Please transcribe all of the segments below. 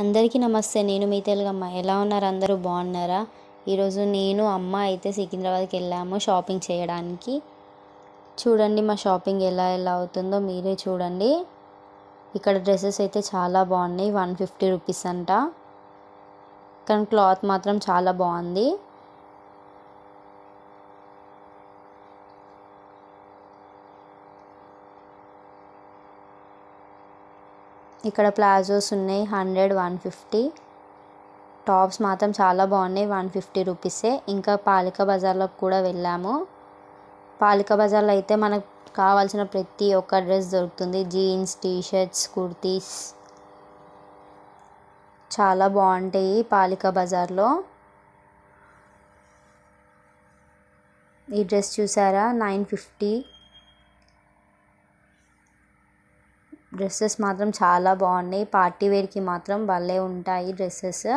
అందరికీ నమస్తే. నేను మీ తెలుగమ్మ. ఎలా ఉన్నారు? అందరూ బాగున్నారా? ఈరోజు నేను అమ్మ అయితే సికింద్రాబాద్కి వెళ్ళాము షాపింగ్ చేయడానికి. చూడండి మా షాపింగ్ ఎలా అవుతుందో మీరే చూడండి. ఇక్కడ డ్రెస్సెస్ అయితే చాలా బాగున్నాయి. 150 రూపీస్ అంట. కానీ క్లాత్ మాత్రం చాలా బాగుంది. ఇక్కడ ప్లాజోస్ ఉన్నాయి 100, 150. టాప్స్ మాత్రం చాలా బాగున్నాయి 150 రూపీసే. ఇంకా పాలిక బజార్లోకి కూడా వెళ్ళాము. పాలిక బజార్లో అయితే మనకు కావాల్సిన ప్రతి ఒక్క డ్రెస్ దొరుకుతుంది. జీన్స్, టీషర్ట్స్, కుర్తీస్ చాలా బాగుంటాయి పాలిక బజార్లో. ఈ డ్రెస్ చూసారా 950. డ్రెస్సెస్ మాత్రం చాలా బాగున్నాయి. పార్టీ వేర్కి మాత్రం భలే ఉంటాయి డ్రెస్సెస్.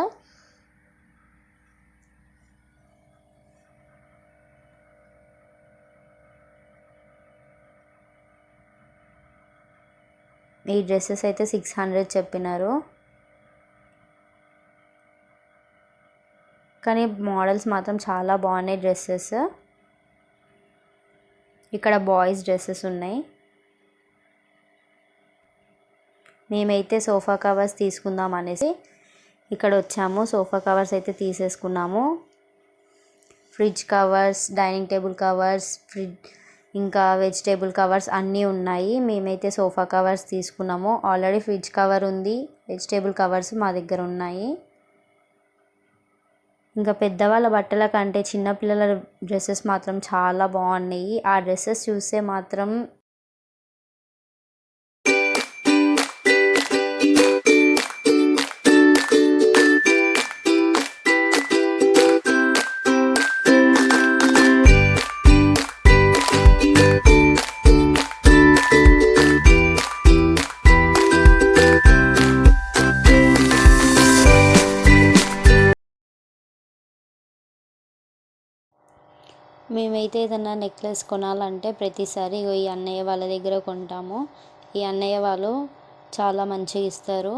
ఈ డ్రెస్సెస్ అయితే 600 చెప్పినారు. కానీ మోడల్స్ మాత్రం చాలా బాగున్నాయి డ్రెస్సెస్. ఇక్కడ బాయ్స్ డ్రెస్సెస్ ఉన్నాయి. మేమైతే సోఫా కవర్స్ తీసుకుందాం అనేసి ఇక్కడ వచ్చాము. సోఫా కవర్స్ అయితే తీసేసుకున్నాము. Fridge covers, dining table covers, ఇంకా వెజిటేబుల్ కవర్స్ అన్నీ ఉన్నాయి. మేమైతే సోఫా కవర్స్ తీసుకున్నాము. ఆల్రెడీ ఫ్రిడ్జ్ కవర్ ఉంది, వెజిటేబుల్ కవర్స్ మా దగ్గర ఉన్నాయి. ఇంకా పెద్దవాళ్ళ బట్టల కంటే చిన్నపిల్లల డ్రెస్సెస్ మాత్రం చాలా బాగున్నాయి. ఆ డ్రెస్సెస్ చూస్తే మాత్రం మేమైతే ఏదైనా నెక్లెస్ కొనాలంటే ప్రతిసారి ఈ అన్నయ్య వాళ్ళ దగ్గర కొంటాము. ఈ అన్నయ్య వాళ్ళు చాలా మంచిగా ఇస్తారు.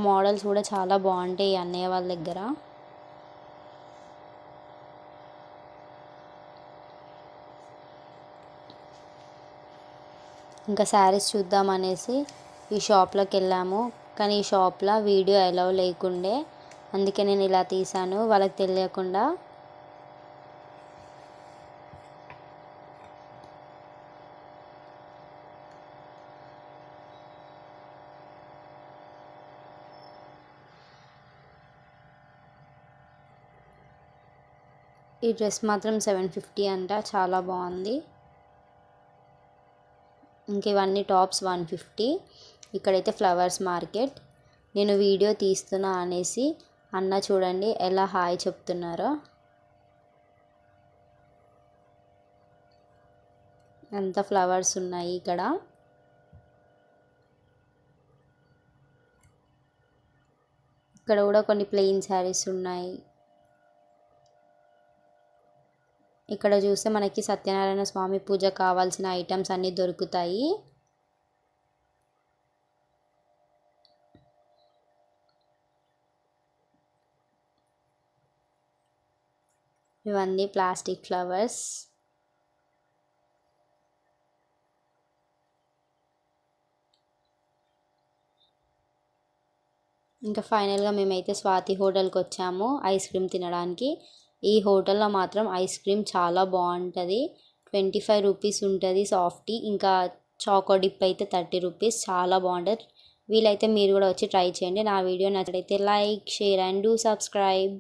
మోడల్స్ కూడా చాలా బాగుంటాయి ఈ అన్నయ్య వాళ్ళ దగ్గర. ఇంకా శారీస్ చూద్దాం అనేసి ఈ షాప్లోకి వెళ్ళాము. కానీ ఈ షాప్లో వీడియో అలౌ లేకుండే, అందుకే నేను ఇలా తీసాను వాళ్ళకి తెలియకుండా. ఈ డ్రెస్ మాత్రం 750 అంట, చాలా బాగుంది. ఇంక ఇవన్నీ టాప్స్ 150. ఇక్కడైతే ఫ్లవర్స్ మార్కెట్. నేను వీడియో తీస్తున్నా అనేసి అన్న చూడండి ఎలా హాయ్ చెప్తున్నారో. ఎంత ఫ్లవర్స్ ఉన్నాయి ఇక్కడ. ఇక్కడ కూడా కొన్ని ప్లెయిన్ శారీస్ ఉన్నాయి. ఇక్కడ చూస్తే మనకి సత్యనారాయణ స్వామి పూజ కావాల్సిన ఐటమ్స్ అన్నీ దొరుకుతాయి. ఇవన్నీ ప్లాస్టిక్ ఫ్లవర్స్. ఇంకా ఫైనల్గా మేమైతే స్వాతి హోటల్కి వచ్చాము ఐస్ క్రీమ్ తినడానికి. ఈ హోటల్లో మాత్రం ఐస్ క్రీమ్ చాలా బాగుంటుంది. 25 రూపీస్ ఉంటుంది సాఫ్టీ. ఇంకా చాకో డిప్ అయితే 30 రూపీస్. చాలా బాగుంటుంది. వీలైతే మీరు కూడా వచ్చి ట్రై చేయండి. నా వీడియో నచ్చితే like, share and do subscribe.